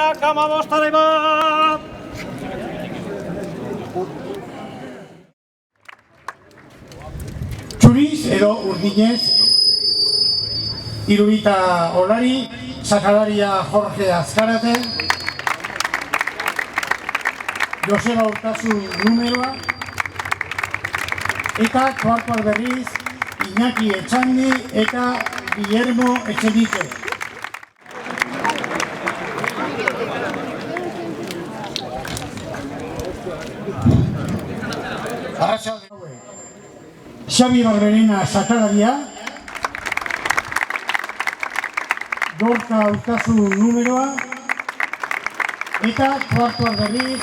Erreferak amabostare bat. Txuriz edo urdinez, Irurita Olari, sakalaria Jorge Azkarate, Joseba Urtasun numeroa, eta kuartuak berriz, Iñaki Etxandi eta Guillermo Etxenike. Xabi Barberena sakalaria, Gorka Urtasun numeroa, eta kuartuak berriz,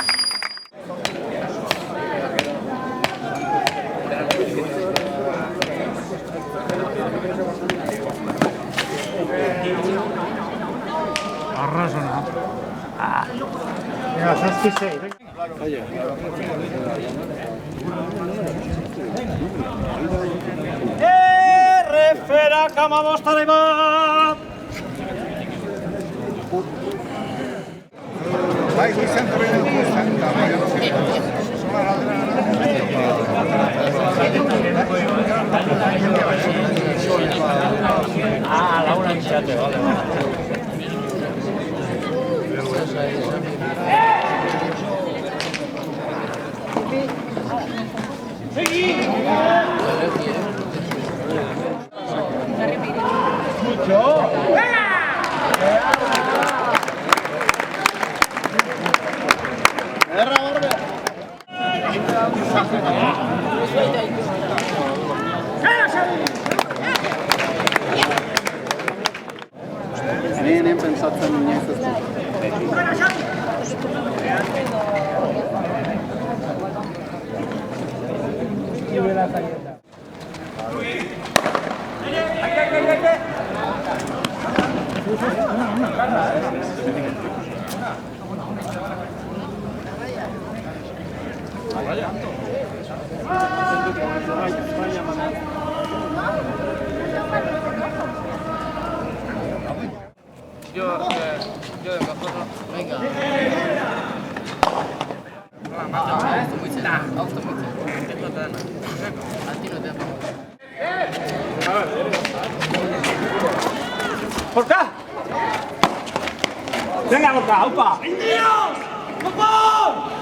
Arrasona. Venga, zazpizei. Erreferak amabostare bat. Bai, izan torren ikusten da. Laura txate, bale. Nehen pentsatzen inoiz ez dut. Yo de mejor no. Venga. Gorka! Venga, Gorka, aupa! ¡Indios! ¡Vamos!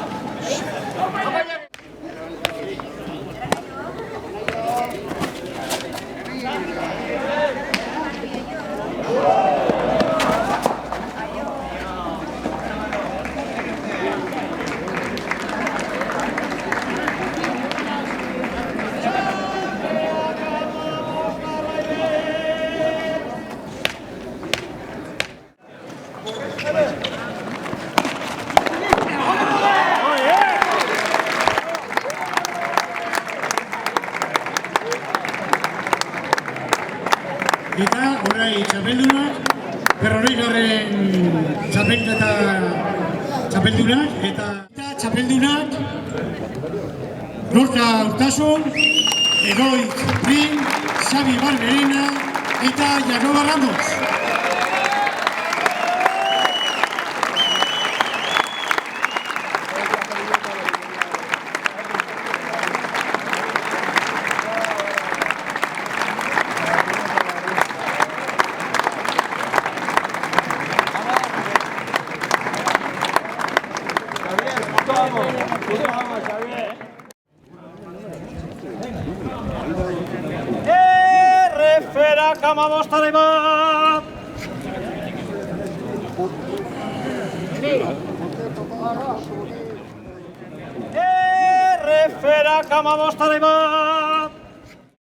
eta orai txapeldunak, berrogeigarren txapeldunak, eta txapeldunak, Gorka Urtasun, Egoitz Prim, Xabi Barberena eta Jakoba Ramos. Erreferak amabostare bat. Erreferak amabostare bat.